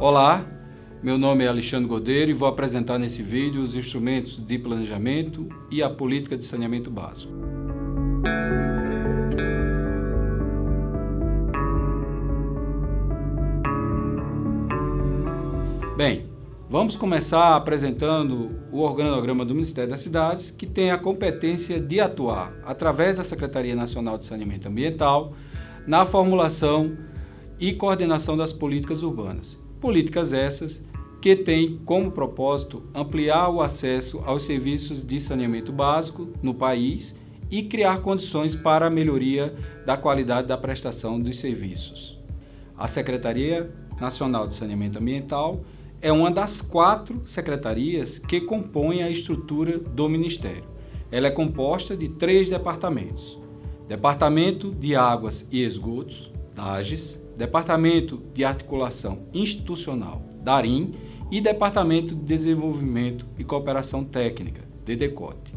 Olá, meu nome é Alexandre Godeiro e vou apresentar nesse vídeo os instrumentos de planejamento e a política de saneamento básico. Bem, vamos começar apresentando o organograma do Ministério das Cidades, que tem a competência de atuar, através da Secretaria Nacional de Saneamento Ambiental, na formulação e coordenação das políticas urbanas. Políticas essas que têm como propósito ampliar o acesso aos serviços de saneamento básico no país e criar condições para a melhoria da qualidade da prestação dos serviços. A Secretaria Nacional de Saneamento Ambiental é uma das 4 secretarias que compõem a estrutura do Ministério. Ela é composta de 3 departamentos: Departamento de Águas e Esgotos, DAGES, Departamento de Articulação Institucional, DARIN, e Departamento de Desenvolvimento e Cooperação Técnica, DDCOT.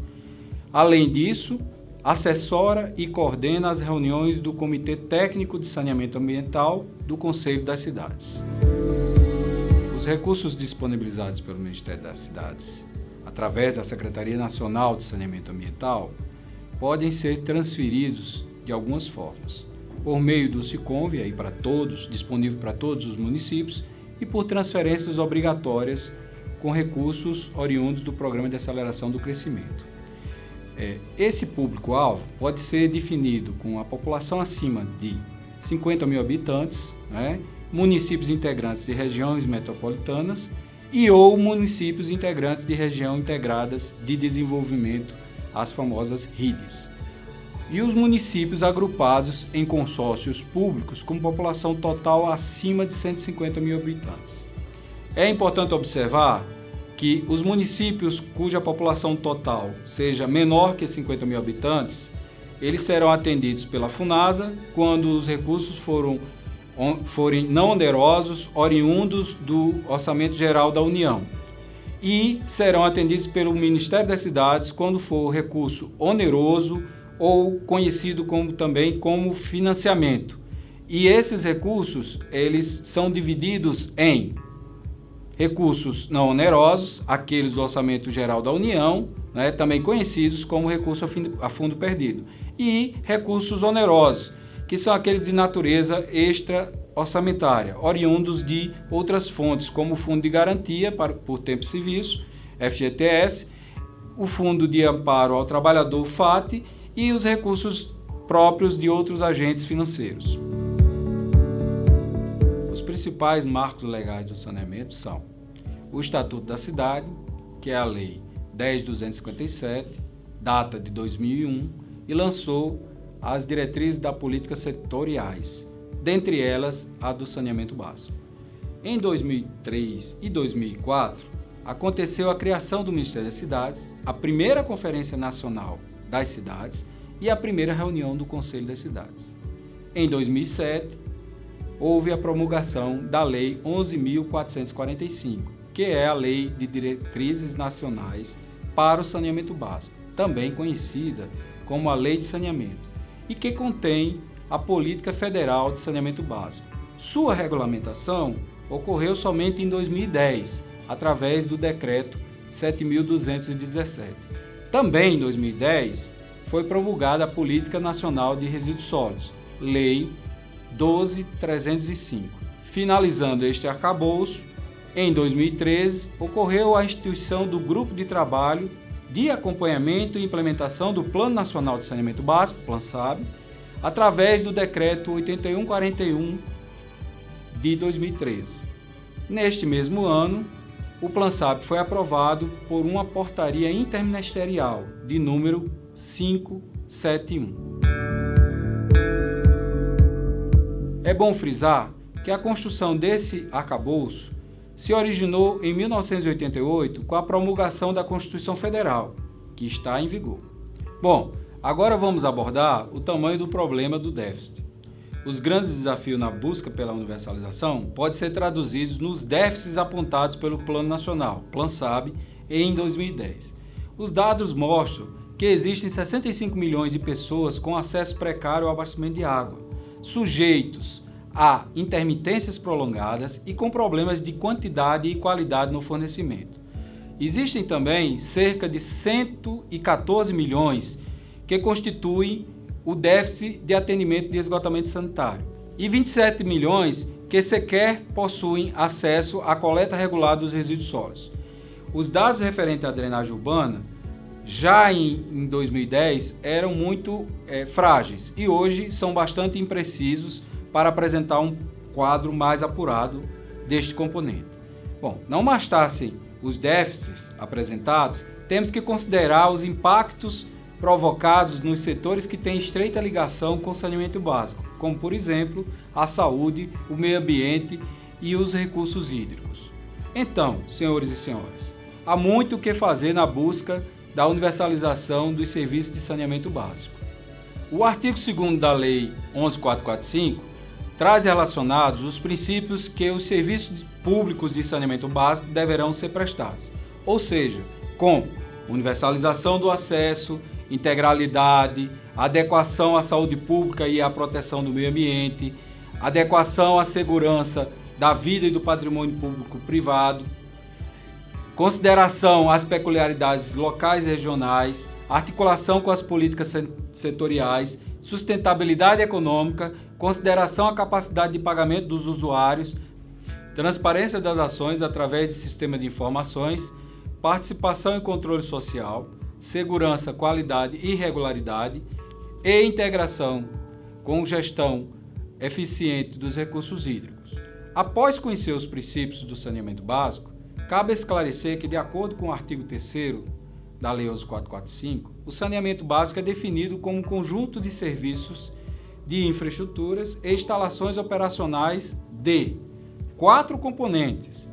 Além disso, assessora e coordena as reuniões do Comitê Técnico de Saneamento Ambiental do Conselho das Cidades. Os recursos disponibilizados pelo Ministério das Cidades, através da Secretaria Nacional de Saneamento Ambiental, podem ser transferidos de algumas formas: por meio do SICOMV, disponível para todos os municípios, e por transferências obrigatórias com recursos oriundos do Programa de Aceleração do Crescimento. Esse público-alvo pode ser definido com a população acima de 50 mil habitantes, municípios integrantes de regiões metropolitanas ou municípios integrantes de região integradas de desenvolvimento, as famosas RIDs. E os municípios agrupados em consórcios públicos com população total acima de 150 mil habitantes. É importante observar que os municípios cuja população total seja menor que 50 mil habitantes, eles serão atendidos pela FUNASA quando os recursos forem não onerosos, oriundos do Orçamento Geral da União, e serão atendidos pelo Ministério das Cidades quando for recurso oneroso ou conhecido também como financiamento. E esses recursos, eles são divididos em recursos não onerosos, aqueles do Orçamento Geral da União, também conhecidos como recurso a fundo perdido, e recursos onerosos, que são aqueles de natureza extra-orçamentária, oriundos de outras fontes, como o Fundo de Garantia por Tempo e Serviço, FGTS, o Fundo de Amparo ao Trabalhador, FAT, e os recursos próprios de outros agentes financeiros. Os principais marcos legais do saneamento são o Estatuto da Cidade, que é a Lei 10.257, data de 2001, e lançou as diretrizes da política setoriais, dentre elas a do saneamento básico. Em 2003 e 2004, aconteceu a criação do Ministério das Cidades, a primeira Conferência Nacional das Cidades e a primeira reunião do Conselho das Cidades. Em 2007, houve a promulgação da Lei 11.445, que é a Lei de Diretrizes Nacionais para o Saneamento Básico, também conhecida como a Lei de Saneamento, e que contém a Política Federal de Saneamento Básico. Sua regulamentação ocorreu somente em 2010, através do Decreto 7.217. Também em 2010, foi promulgada a Política Nacional de Resíduos Sólidos, Lei 12.305. Finalizando este arcabouço, em 2013, ocorreu a instituição do Grupo de Trabalho de Acompanhamento e Implementação do Plano Nacional de Saneamento Básico, PLANSAB, através do Decreto 8141 de 2013. Neste mesmo ano, o PLANSAB foi aprovado por uma portaria interministerial de número 571. É bom frisar que a construção desse arcabouço se originou em 1988 com a promulgação da Constituição Federal, que está em vigor. Bom, agora vamos abordar o tamanho do problema do déficit. Os grandes desafios na busca pela universalização podem ser traduzidos nos déficits apontados pelo Plano Nacional, PLANSAB, em 2010. Os dados mostram que existem 65 milhões de pessoas com acesso precário ao abastecimento de água, sujeitos a intermitências prolongadas e com problemas de quantidade e qualidade no fornecimento. Existem também cerca de 114 milhões que constituem o déficit de atendimento de esgotamento sanitário e 27 milhões que sequer possuem acesso à coleta regular dos resíduos sólidos. Os dados referentes à drenagem urbana, já em 2010, eram muito frágeis e hoje são bastante imprecisos para apresentar um quadro mais apurado deste componente. Bom, não bastassem os déficits apresentados, temos que considerar os impactos provocados nos setores que têm estreita ligação com o saneamento básico, como, por exemplo, a saúde, o meio ambiente e os recursos hídricos. Então, senhores e senhoras, há muito o que fazer na busca da universalização dos serviços de saneamento básico. O artigo 2º da Lei 11.445 traz relacionados os princípios que os serviços públicos de saneamento básico deverão ser prestados, ou seja, com universalização do acesso, integralidade, adequação à saúde pública e à proteção do meio ambiente, adequação à segurança da vida e do patrimônio público privado, consideração às peculiaridades locais e regionais, articulação com as políticas setoriais, sustentabilidade econômica, consideração à capacidade de pagamento dos usuários, transparência das ações através de sistema de informações, participação e controle social, segurança, qualidade e regularidade e integração com gestão eficiente dos recursos hídricos. Após conhecer os princípios do saneamento básico, cabe esclarecer que, de acordo com o artigo 3º da Lei 11.445, o saneamento básico é definido como um conjunto de serviços de infraestruturas e instalações operacionais de 4 componentes: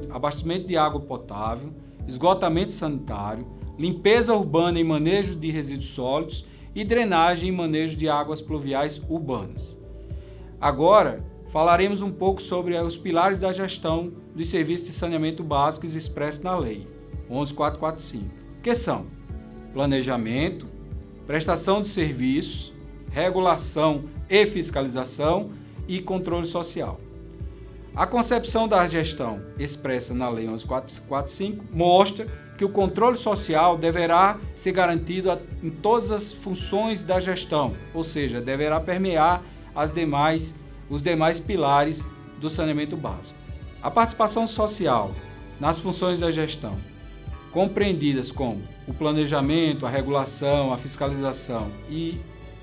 abastecimento de água potável, esgotamento sanitário, limpeza urbana e manejo de resíduos sólidos e drenagem e manejo de águas pluviais urbanas. Agora, falaremos um pouco sobre os pilares da gestão dos serviços de saneamento básicos expressos na Lei 11.445, que são planejamento, prestação de serviços, regulação e fiscalização e controle social. A concepção da gestão expressa na Lei 11.445 mostra que o controle social deverá ser garantido em todas as funções da gestão, ou seja, deverá permear os demais pilares do saneamento básico. A participação social nas funções da gestão, compreendidas como o planejamento, a regulação, a fiscalização e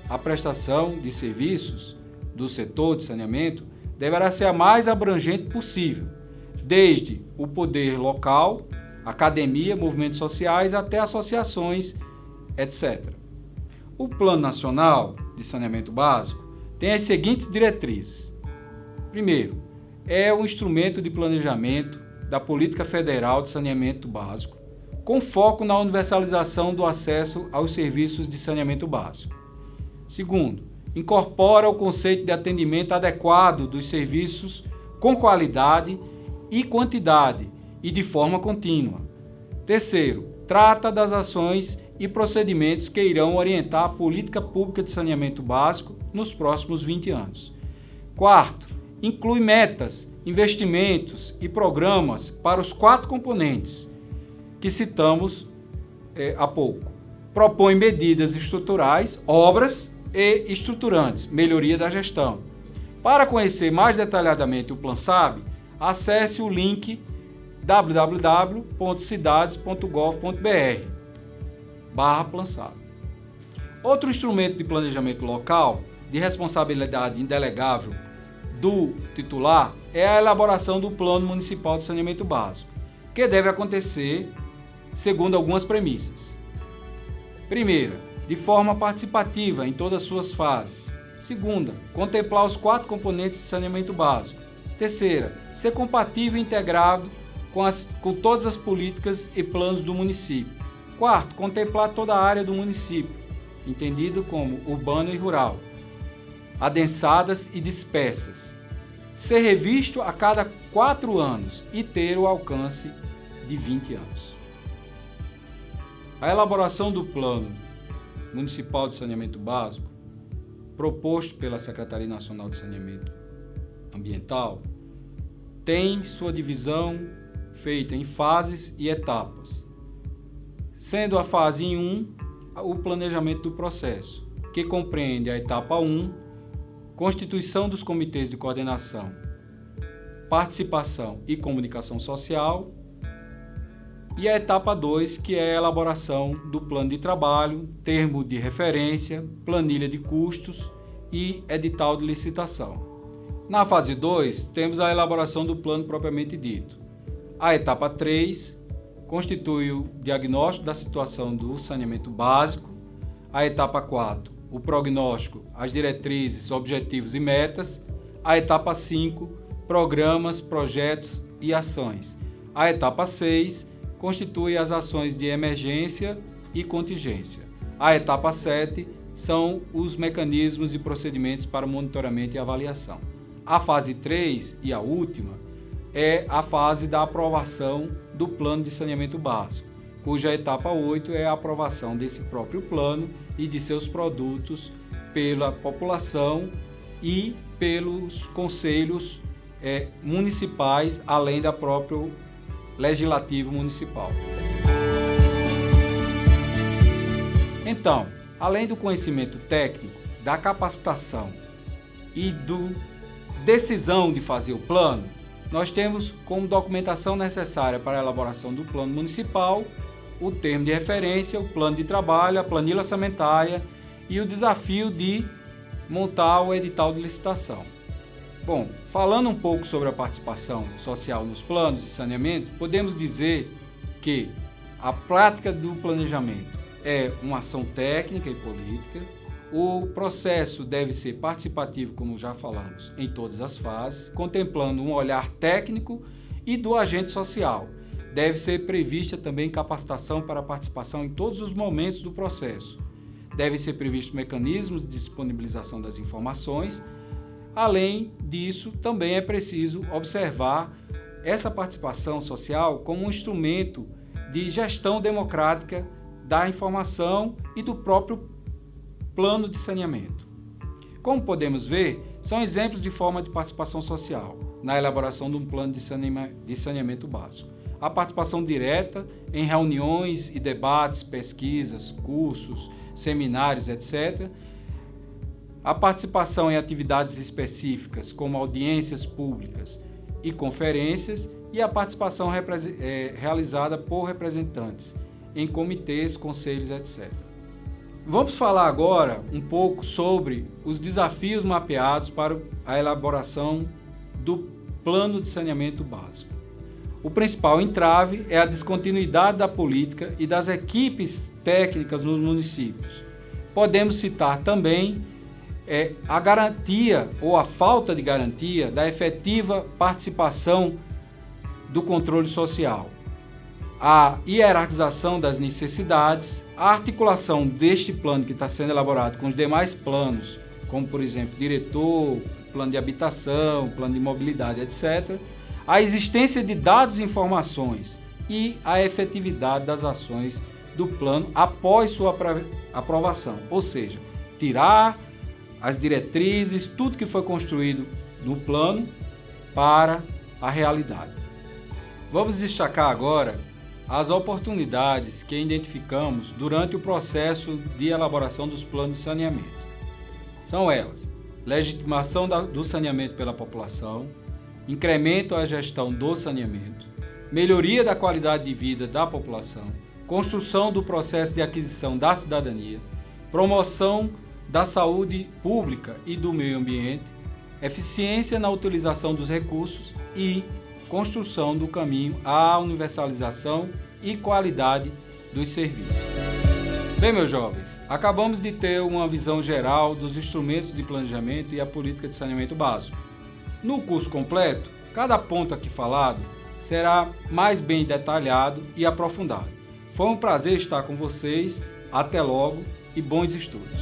a prestação de serviços do setor de saneamento, deverá ser a mais abrangente possível, desde o poder local, academia, movimentos sociais, até associações, etc. O Plano Nacional de Saneamento Básico tem as seguintes diretrizes. Primeiro, é um instrumento de planejamento da Política Federal de Saneamento Básico, com foco na universalização do acesso aos serviços de saneamento básico. Segundo, incorpora o conceito de atendimento adequado dos serviços com qualidade e quantidade e de forma contínua. Terceiro, trata das ações e procedimentos que irão orientar a política pública de saneamento básico nos próximos 20 anos. Quarto, inclui metas, investimentos e programas para os 4 componentes que citamos há pouco. Propõe medidas estruturais, obras e estruturantes, melhoria da gestão. Para conhecer mais detalhadamente o PlanSab, acesse o link www.cidades.gov.br/PlanSab. Outro instrumento de planejamento local, de responsabilidade indelegável do titular, é a elaboração do Plano Municipal de Saneamento Básico, que deve acontecer segundo algumas premissas. Primeira, de forma participativa em todas as suas fases. Segunda, contemplar os 4 componentes de saneamento básico. Terceira, ser compatível e integrado com todas as políticas e planos do município. Quarto, contemplar toda a área do município, entendido como urbano e rural, adensadas e dispersas. Ser revisto a cada 4 anos e ter o alcance de 20 anos. A elaboração do Plano Municipal de Saneamento Básico proposto pela Secretaria Nacional de Saneamento Ambiental tem sua divisão feita em fases e etapas, sendo a fase 1 o planejamento do processo, que compreende a etapa 1, constituição dos comitês de coordenação, participação e comunicação social, e a etapa 2, que é a elaboração do plano de trabalho, termo de referência, planilha de custos e edital de licitação. Na fase 2, temos a elaboração do plano propriamente dito. A etapa 3 constitui o diagnóstico da situação do saneamento básico. A etapa 4, o prognóstico, as diretrizes, objetivos e metas. A etapa 5, programas, projetos e ações. A etapa 6, constitui as ações de emergência e contingência. A etapa 7 são os mecanismos e procedimentos para monitoramento e avaliação. A fase 3 e a última é a fase da aprovação do plano de saneamento básico, cuja etapa 8 é a aprovação desse próprio plano e de seus produtos pela população e pelos conselhos municipais, além da própria Legislativo Municipal. Então, além do conhecimento técnico, da capacitação e da decisão de fazer o plano, nós temos como documentação necessária para a elaboração do plano municipal o termo de referência, o plano de trabalho, a planilha orçamentária e o desafio de montar o edital de licitação. Bom, falando um pouco sobre a participação social nos planos de saneamento, podemos dizer que a prática do planejamento é uma ação técnica e política. O processo deve ser participativo, como já falamos, em todas as fases, contemplando um olhar técnico e do agente social. Deve ser prevista também capacitação para a participação em todos os momentos do processo. Devem ser previstos mecanismos de disponibilização das informações. Além disso, também é preciso observar essa participação social como um instrumento de gestão democrática da informação e do próprio plano de saneamento. Como podemos ver, são exemplos de forma de participação social na elaboração de um plano de saneamento básico. A participação direta em reuniões e debates, pesquisas, cursos, seminários, etc., a participação em atividades específicas, como audiências públicas e conferências, e a participação realizada por representantes em comitês, conselhos, etc. Vamos falar agora um pouco sobre os desafios mapeados para a elaboração do plano de saneamento básico. O principal entrave é a descontinuidade da política e das equipes técnicas nos municípios. Podemos citar também a garantia ou a falta de garantia da efetiva participação do controle social, a hierarquização das necessidades, a articulação deste plano que está sendo elaborado com os demais planos, como por exemplo diretor, plano de habitação, plano de mobilidade, etc., a existência de dados e informações e a efetividade das ações do plano após sua aprovação, ou seja, tirar as diretrizes, tudo que foi construído no plano para a realidade. Vamos destacar agora as oportunidades que identificamos durante o processo de elaboração dos planos de saneamento. São elas: legitimação do saneamento pela população, incremento à gestão do saneamento, melhoria da qualidade de vida da população, construção do processo de aquisição da cidadania, promoção da saúde pública e do meio ambiente, eficiência na utilização dos recursos e construção do caminho à universalização e qualidade dos serviços. Bem, meus jovens, acabamos de ter uma visão geral dos instrumentos de planejamento e a política de saneamento básico. No curso completo, cada ponto aqui falado será mais bem detalhado e aprofundado. Foi um prazer estar com vocês. Até logo e bons estudos.